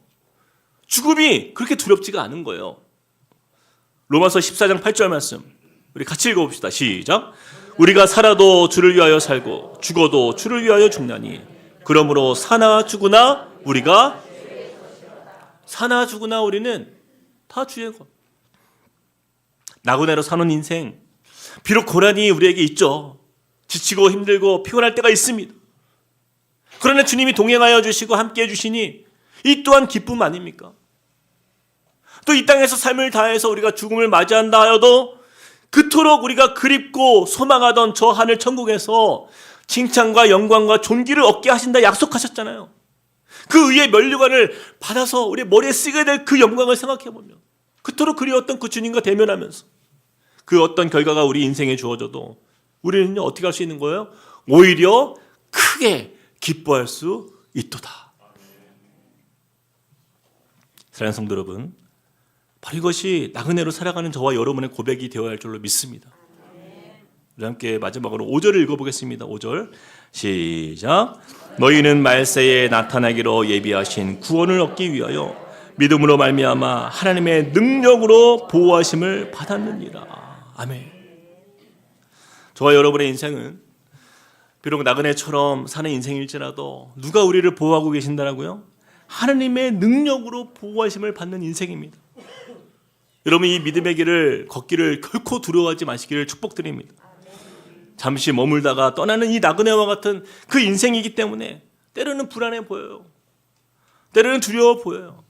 Speaker 1: 죽음이 그렇게 두렵지가 않은 거예요. 로마서 14장 8절 말씀 우리 같이 읽어봅시다. 시작. 우리가 살아도 주를 위하여 살고 죽어도 주를 위하여 죽나니 그러므로 사나 죽으나 우리는 다 주의 것. 나그네로 사는 인생, 비록 고난이 우리에게 있죠. 지치고 힘들고 피곤할 때가 있습니다. 그러나 주님이 동행하여 주시고 함께 해주시니 이 또한 기쁨 아닙니까? 또 이 땅에서 삶을 다해서 우리가 죽음을 맞이한다 하여도 그토록 우리가 그립고 소망하던 저 하늘 천국에서 칭찬과 영광과 존귀를 얻게 하신다 약속하셨잖아요. 그 의의 면류관을 받아서 우리 머리에 쓰게 될 그 영광을 생각해보면 그토록 그리웠던 그 주님과 대면하면서 그 어떤 결과가 우리 인생에 주어져도 우리는 어떻게 할 수 있는 거예요? 오히려 크게 기뻐할 수 있도다. 사랑하는 성도 여러분, 바로 이것이 나그네로 살아가는 저와 여러분의 고백이 되어야 할 줄로 믿습니다. 우리 함께 마지막으로 5절을 읽어보겠습니다. 5절 시작. 너희는 말세에 나타나기로 예비하신 구원을 얻기 위하여 믿음으로 말미암아 하나님의 능력으로 보호하심을 받았느니라. 아멘. 저와 여러분의 인생은 비록 나그네처럼 사는 인생일지라도 누가 우리를 보호하고 계신다라고요? 하나님의 능력으로 보호하심을 받는 인생입니다. 여러분 이 믿음의 길을 걷기를 결코 두려워하지 마시기를 축복드립니다. 잠시 머물다가 떠나는 이 나그네와 같은 그 인생이기 때문에 때로는 불안해 보여요. 때로는 두려워 보여요.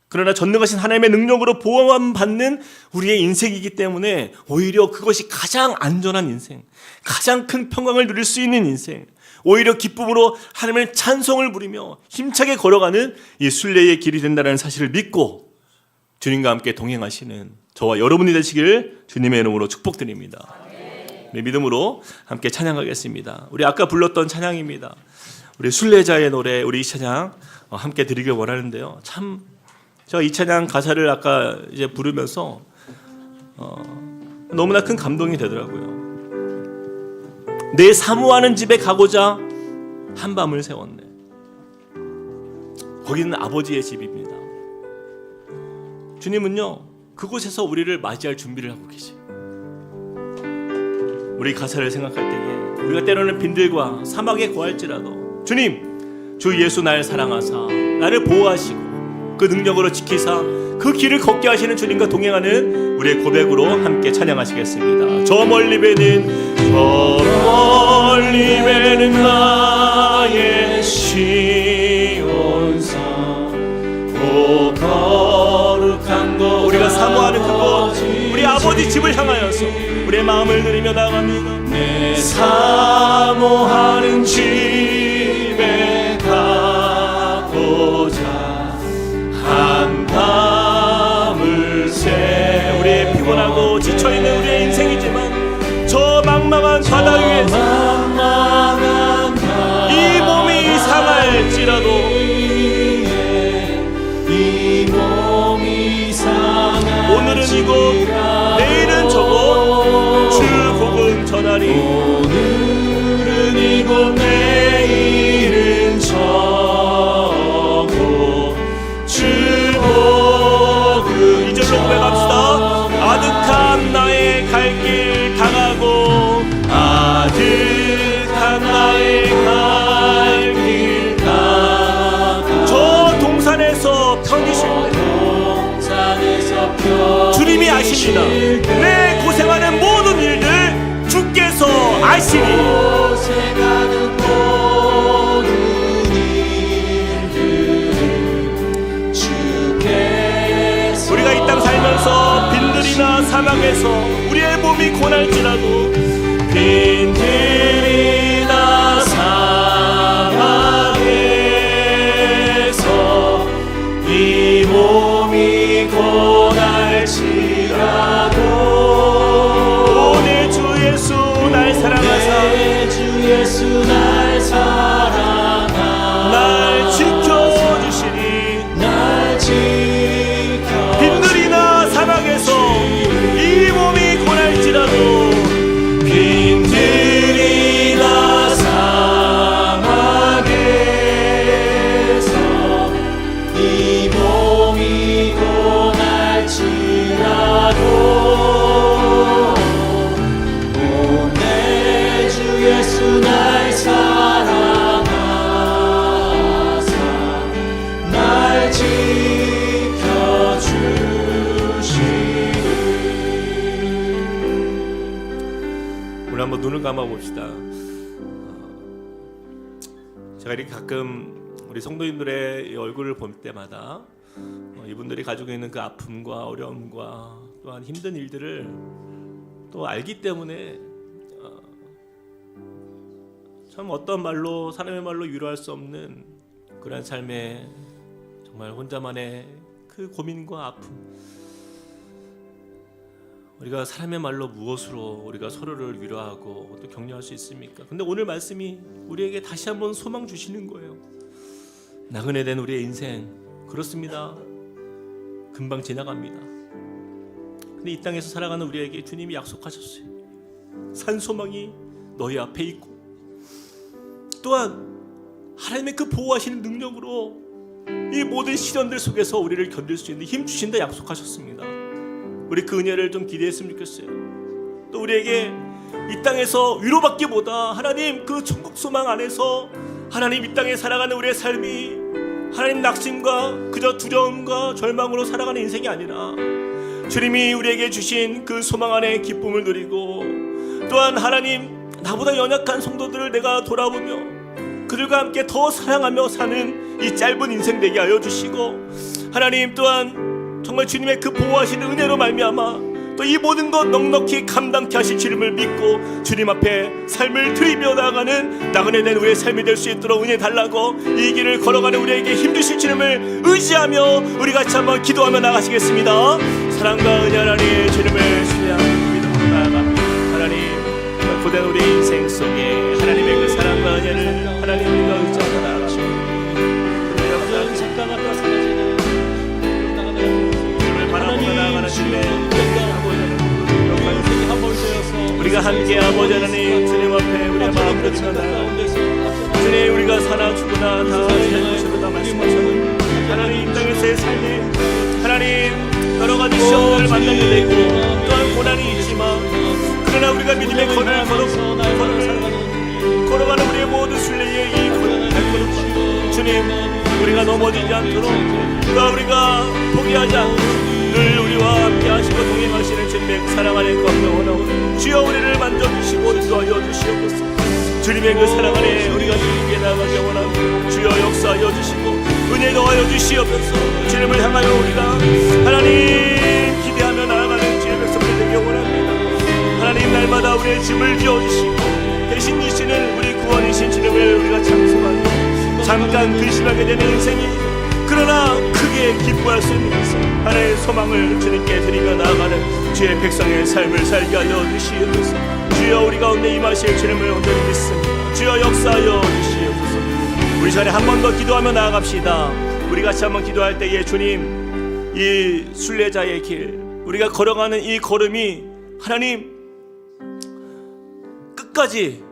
Speaker 1: 그러나 전능하신 하나님의 능력으로 보호함 받는 우리의 인생이기 때문에 오히려 그것이 가장 안전한 인생, 가장 큰 평강을 누릴 수 있는 인생, 오히려 기쁨으로 하나님의 찬송을 부리며 힘차게 걸어가는 이 순례의 길이 된다는 사실을 믿고 주님과 함께 동행하시는 저와 여러분이 되시길 주님의 이름으로 축복드립니다. 우리 믿음으로 함께 찬양하겠습니다. 우리 아까 불렀던 찬양입니다. 우리 순례자의 노래, 우리 이 찬양 함께 드리길 원하는데요. 참 제가 이 찬양 가사를 아까 이제 부르면서 너무나 큰 감동이 되더라고요. 내 사모하는 집에 가고자 한밤을 세웠네. 거기는 아버지의 집입니다. 주님은요, 그곳에서 우리를 맞이할 준비를 하고 계세요. 우리 가사를 생각할 때에 우리가 때로는 빈들과 사막에 거할지라도 주님, 주 예수 날 사랑하사 나를 보호하시고 그 능력으로 지키사 그 길을 걷게 하시는 주님과 동행하는 우리의 고백으로 함께 찬양하시겠습니다. 저 멀리 배는 나의 시온산 오 거룩한 곳 우리가 사모하는 그곳 우리 아버지 집을 향하여서 우리의 마음을 들이며 나갑니다. 내 사모하는 집에 가고자 한밤을 새 우리의 피곤하고 지쳐있는 우리의 인생이지만 저 망망한 바다 위에서 이 몸이 상할지라도 오늘은 이곳 내일은 저곳 주 복음 전하리 오늘은 이곳 내일은 저곳 주복음 이절로 고백합시다. 아득한 나의 갈 길 당하고 아득한 나의 갈 길 당하고 저 동산에서 편히 쉴 때 주님이 아십니다. 내 고생하는 모든 일들 주께서 아시니 우리가 이 땅 살면서 빈들이나 사막에서 우리의 몸이 고날지라도 빈들이나 사막에서 이 몸이 고날지라도 내 주 예수 날 사랑하사 내 주 예수 날 사랑하사 날 지켜주시니 날 지켜 빈들이나 사막에서 이 몸이 고날지라도 빈들이나 사막에서 이 몸이 고날지라도 오 내 주 예수 날 사랑하사 날 지켜주시리. 우리 한번 눈을 감아봅시다. 제가 이렇게 가끔 우리 성도님들의 이 얼굴을 볼 때마다 이분들이 가지고 있는 그 아픔과 어려움과 또한 힘든 일들을 또 알기 때문에 참 어떤 말로 사람의 말로 위로할 수 없는 그런 삶에 정말 혼자만의 그 고민과 아픔 우리가 사람의 말로 무엇으로 우리가 서로를 위로하고 또 격려할 수 있습니까? 근데 오늘 말씀이 우리에게 다시 한번 소망 주시는 거예요. 나그네된 우리의 인생 그렇습니다. 금방 지나갑니다. 근데 이 땅에서 살아가는 우리에게 주님이 약속하셨어요. 산소망이 너희 앞에 있고 또한 하나님의 그 보호하시는 능력으로 이 모든 시련들 속에서 우리를 견딜 수 있는 힘 주신다 약속하셨습니다. 우리 그 은혜를 좀 기대했으면 좋겠어요. 또 우리에게 이 땅에서 위로받기보다 하나님 그 천국 소망 안에서 하나님 이 땅에 살아가는 우리의 삶이 하나님 낙심과 그저 두려움과 절망으로 살아가는 인생이 아니라 주님이 우리에게 주신 그 소망 안에 기쁨을 누리고 또한 하나님 나보다 연약한 성도들을 내가 돌아보며 그들과 함께 더 사랑하며 사는 이 짧은 인생 되게 하여 주시고 하나님 또한 정말 주님의 그 보호하시는 은혜로 말미암아 또 이 모든 것 넉넉히 감당케 하실 주님을 믿고 주님 앞에 삶을 드리며 나아가는 나그네 된 우리의 삶이 될 수 있도록 은혜 달라고 이 길을 걸어가는 우리에게 힘주실 주님을 의지하며 우리 같이 한번 기도하며 나가시겠습니다. 사랑과 은혜 하나님 주님을 신뢰하며 믿음으로 나아갑니다. 하나님 고된 우리 인생 속에 하나님의 그 사랑과 은혜를 하나님 우리가 의지하며 나아갑니다. 주님을 바라보며 나아가는 주님의 우리가 함께 아버지 하나님 주님 앞에 우리의 마음을 드리며 나아갑니다. 주님 우리가 사나 죽으나 다 주님으로 다 말씀하셨는데 하나님 이 땅에서의 삶에 하나님 여러 가지 시험들을 만나게 되고 또한 고난이 있지만 그러나 우리가 믿음의 걸음을 걸어가는 우리의 모든 순례의 이 발걸음 주님 우리가 넘어지지 않도록 또 우리가 포기하지 않고 늘 우리와 함께 하시고 동행하시는 주님의 사랑 안에 거하며 원하오니 주여 우리를 만져주시고 인도하여 주시옵소서. 주님의 그 사랑 안에 우리가 주님께 나가게 원하오니 주여 역사하여 주시고 은혜 더하여 주시옵소서. 주님을 향하여 우리가 하나님 기대하며 나아가는 주의 백성들 되게 원합니다. 하나님 날마다 우리의 짐을 지어주시고 대신 주시는 우리 구원이신 주님을 우리가 찬송하며 잠깐 근심하게 되는 인생이 그러나 크게 기뻐할 수 있는 하나님의 소망을 주님께 드리며 나아가는 주의 백성의 삶을 살게 하여 주시옵소서. 주여 우리 가운데 임하실 주님을 온전히 믿습니다. 주여 역사하여 주시옵소서. 우리 전에 한 번 더 기도하며 나아갑시다. 우리 같이 한번 기도할 때에 주님 이 순례자의 길 우리가 걸어가는 이 걸음이 하나님 끝까지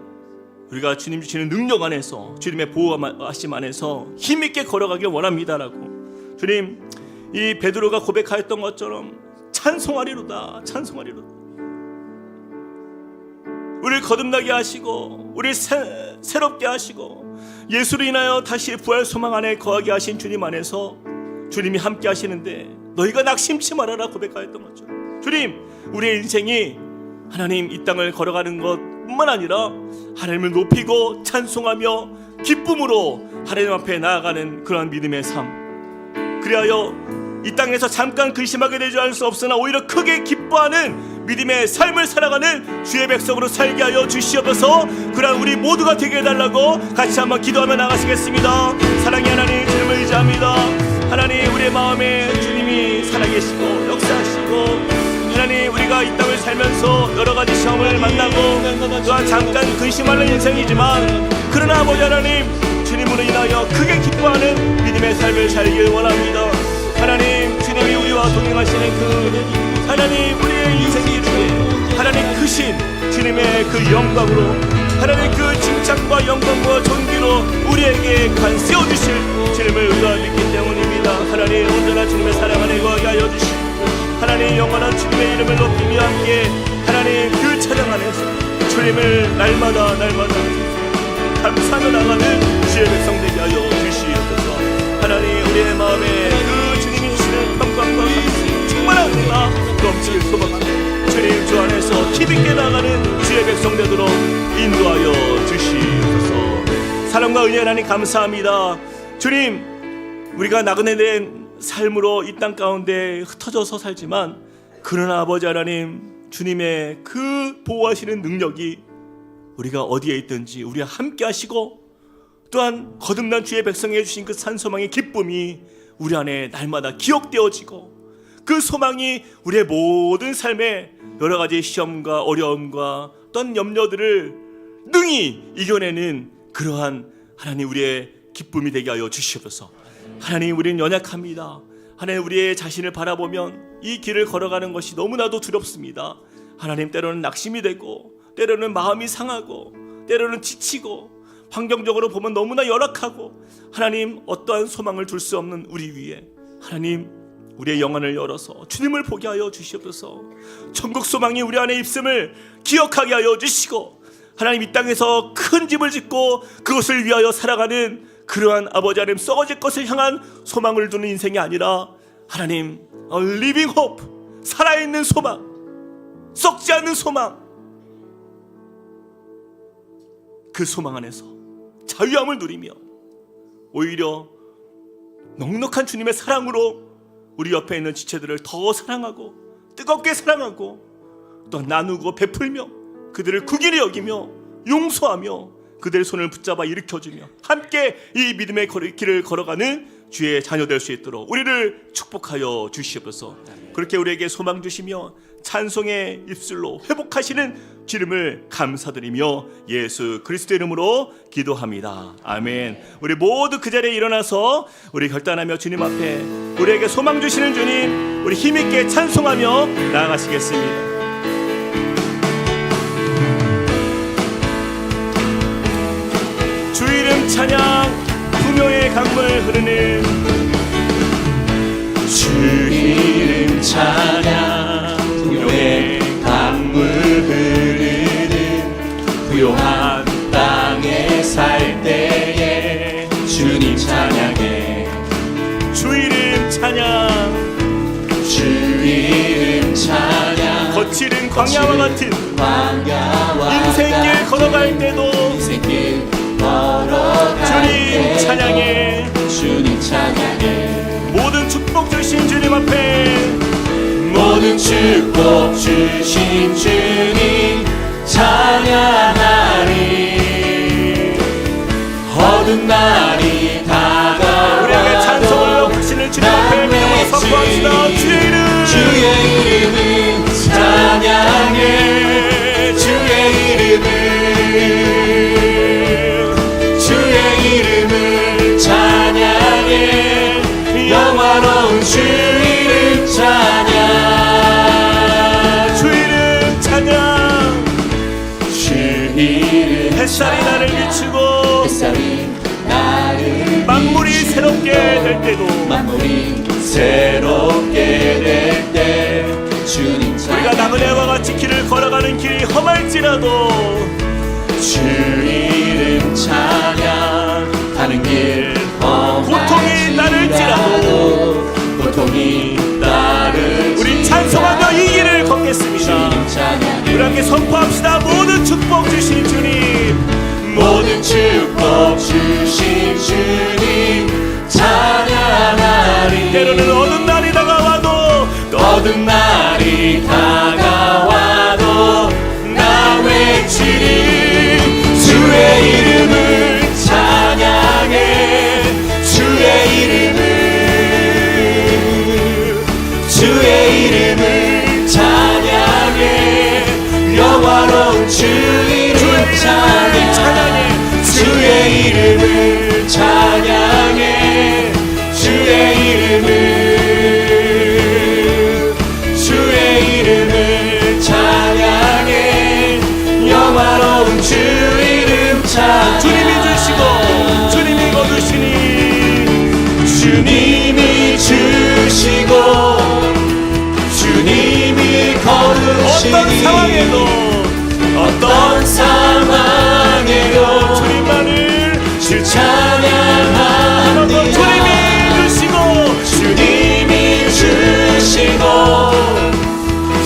Speaker 1: 우리가 주님 주시는 능력 안에서 주님의 보호하심 안에서 힘있게 걸어가길 원합니다라고 주님 이 베드로가 고백하였던 것처럼 찬송하리로다 찬송하리로다. 우리를 거듭나게 하시고 우리를 새롭게 하시고 예수로 인하여 다시 부활 소망 안에 거하게 하신 주님 안에서 주님이 함께 하시는데 너희가 낙심치 말아라 고백하였던 것처럼 주님 우리의 인생이 하나님 이 땅을 걸어가는 것뿐만 아니라 하나님을 높이고 찬송하며 기쁨으로 하나님 앞에 나아가는 그러한 믿음의 삶 그리하여 이 땅에서 잠깐 근심하게 되지 않을 수 없으나 오히려 크게 기뻐하는 믿음의 삶을 살아가는 주의 백성으로 살게 하여 주시옵소서. 그러한 우리 모두가 되게 해달라고 같이 한번 기도하며 나가시겠습니다. 사랑의 하나님 주님을 의지합니다. 하나님 우리의 마음에 주님이 살아계시고 역사하시고 하나님 우리가 이 땅을 살면서 여러 가지 시험을 만나고 또한 잠깐 근심하는 인생이지만 그러나 아버지 하나님 주님으로 인하여 크게 기뻐하는 믿음의 삶을 살길 원합니다. 하나님 주님이 우리와 동행하시는 그 하나님 우리의 인생이 주에 하나님 크신 주님의 그 영광으로 하나님 그 칭찬과 영광과 존귀로 우리에게 관세워주실 주님을 우리가 믿기 때문입니다. 하나님 온전한 주님의 사랑 안에 거하게 하여 주시고 하나님 영원한 주님의 이름을 높이며 함께 하나님 그 찬양 안에서 주님을 날마다 감사하며 나가는 주의 백성 되게 하여 주시옵소서. 하나님 우리의 마음에 그 주님이 주시는 평강과 충만한 은혜가 넘치길 소망하며 주님 주 안에서 힘있게 나가는 주의 백성 되도록 인도하여 주시옵소서. 사랑과 은혜 하나님 감사합니다. 주님 우리가 나그네 된 삶으로 이 땅 가운데 흩어져서 살지만 그러나 아버지 하나님 주님의 그 보호하시는 능력이 우리가 어디에 있든지 우리와 함께 하시고 또한 거듭난 주의 백성에게 주신 그 산소망의 기쁨이 우리 안에 날마다 기억되어지고 그 소망이 우리의 모든 삶에 여러 가지 시험과 어려움과 또한 염려들을 능히 이겨내는 그러한 하나님 우리의 기쁨이 되게 하여 주시옵소서. 하나님 우리는 연약합니다. 하나님 우리의 자신을 바라보면 이 길을 걸어가는 것이 너무나도 두렵습니다. 하나님 때로는 낙심이 되고 때로는 마음이 상하고 때로는 지치고 환경적으로 보면 너무나 열악하고 하나님 어떠한 소망을 둘 수 없는 우리 위에 하나님 우리의 영안을 열어서 주님을 보게 하여 주시옵소서. 천국 소망이 우리 안에 있음을 기억하게 하여 주시고 하나님 이 땅에서 큰 집을 짓고 그것을 위하여 살아가는 그러한 아버지 하나님 썩어질 것을 향한 소망을 두는 인생이 아니라 하나님 living hope 살아있는 소망 썩지 않는 소망 그 소망 안에서 자유함을 누리며 오히려 넉넉한 주님의 사랑으로 우리 옆에 있는 지체들을 더 사랑하고 뜨겁게 사랑하고 또 나누고 베풀며 그들을 긍휼히 여기며 용서하며 그들의 손을 붙잡아 일으켜주며 함께 이 믿음의 길을 걸어가는 주의 자녀 될 수 있도록 우리를 축복하여 주시옵소서. 그렇게 우리에게 소망 주시며 찬송의 입술로 회복하시는 주님을 감사드리며 예수 그리스도의 이름으로 기도합니다. 아멘. 우리 모두 그 자리에 일어나서 우리 결단하며 주님 앞에 우리에게 소망 주시는 주님 우리 힘있게 찬송하며 나아가시겠습니다. 주 이름 찬양 풍요의 강물 흐르는
Speaker 2: 주 이름 찬양 풍요의 강물 흐르는 부요한 땅에 살 때에 주님 찬양해.
Speaker 1: 주 이름 찬양
Speaker 2: 주 이름 찬양
Speaker 1: 거칠은 광야와 같은
Speaker 2: 광야와
Speaker 1: 인생길 걸어갈 때도
Speaker 2: 인생길 걸어갈
Speaker 1: 주님 찬양해.
Speaker 2: 주님 찬양해.
Speaker 1: 모든 축복 주신 주님 앞에
Speaker 2: 모든 축복 주신 주님 찬양하리. 어두운 날이 다가와도
Speaker 1: 우리에게 찬송을 하시는 주님 앞에 믿음으로 선포합시다.
Speaker 2: 주의 이름은 찬양해. 주의 이름을 찬양해. 영화로운 주 이름 찬양.
Speaker 1: 주 이름 찬양.
Speaker 2: 주 이름
Speaker 1: 햇살이 나를 비추고
Speaker 2: 햇살이 나를
Speaker 1: 만물이 새롭게 될 때도
Speaker 2: 만물이 새롭게 될 때 주님 찬양.
Speaker 1: 우리가 나그네와 같이 길을 걸어가는 길이 험할지라도
Speaker 2: 주 이름 찬양. 가는 길
Speaker 1: 고통이 따를지라도
Speaker 2: 고통이 따를지라도
Speaker 1: 우리 찬송하며 이 길을 걷겠습니다.
Speaker 2: 주님 찬양해.
Speaker 1: 우리 함께 선포합시다. 모든 축복 주신 주님
Speaker 2: 모든 축복 주신 주님 찬양하리.
Speaker 1: 때로는 어두운 날이 다가와도
Speaker 2: 어두운 날이 다가와도 나 외치리. 주의 이름을 찬양해. 주의 이름을 찬양해. 영화로운 주 이름 찬양해. 주의 이름을 찬양해. 주의 이름을 찬양해. 영화로운 주 이름 찬양.
Speaker 1: 주님이 주시고 주님이 거두시니
Speaker 2: 주님이 주시고 주님이 거두시니
Speaker 1: 어떤 상황에도
Speaker 2: 어떤 상황에도
Speaker 1: 주님만을
Speaker 2: 주 찬양하니.
Speaker 1: 주님이 주시고
Speaker 2: 주님이 주시고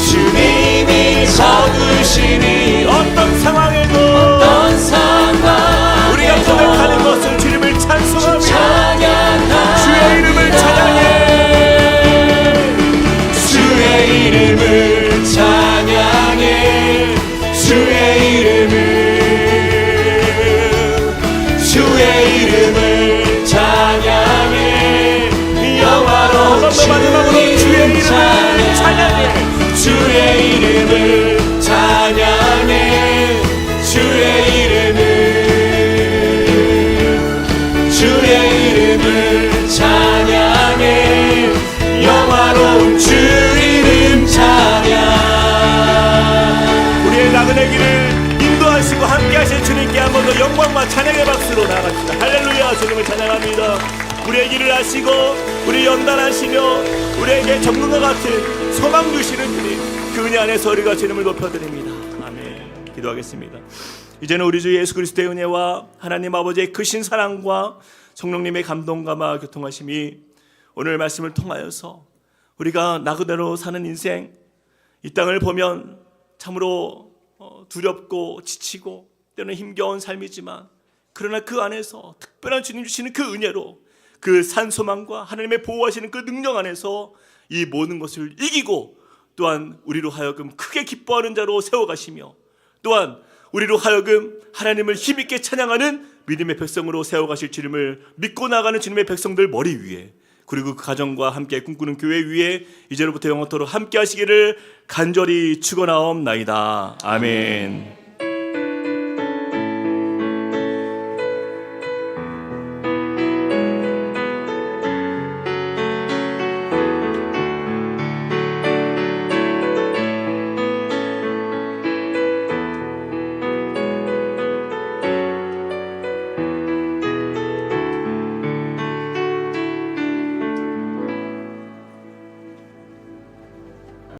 Speaker 2: 주님이 거두시니
Speaker 1: 어떤 상황에도
Speaker 2: 어떤 상황에도
Speaker 1: 우리가 고백하는 것은 주님을 찬송하며
Speaker 2: 찬양하니.
Speaker 1: 주의 이름을 찬양해.
Speaker 2: 주의 이름을 찬양해. 주의 이름을 찬양해. 영화로운
Speaker 1: 마지막으로 주의 이름을 찬양해.
Speaker 2: 주의 이름을 찬양해. 주의 이름을 찬양해. 영화로운 주 이름 찬양.
Speaker 1: 우리의 나그네 길을 인도하시고 함께하신 주님께 한 번 더 영광과 찬양의 박수로 나아갑시다. 할렐루야. 주님을 찬양합니다. 우리의 길을 하시고 우리 연단하시며 우리에게 정금과 같은 소망 주시는 주님 그 은혜 안에서 우리가 주님을 높여드립니다. 아멘. 기도하겠습니다. 이제는 우리 주 예수 그리스도의 은혜와 하나님 아버지의 크신 사랑과 성령님의 감동감화 교통하심이 오늘 말씀을 통하여서 우리가 나그네로 사는 인생 이 땅을 보면 참으로 두렵고 지치고 때로는 힘겨운 삶이지만 그러나 그 안에서 특별한 주님 주시는 그 은혜로 그 산소망과 하나님의 보호하시는 그 능력 안에서 이 모든 것을 이기고 또한 우리로 하여금 크게 기뻐하는 자로 세워가시며 또한 우리로 하여금 하나님을 힘있게 찬양하는 믿음의 백성으로 세워가실 주님을 믿고 나가는 주님의 백성들 머리 위에, 그리고 그 가정과 함께 꿈꾸는 교회 위에 이제로부터 영원토록 함께 하시기를 간절히 축원하옵나이다. 아멘.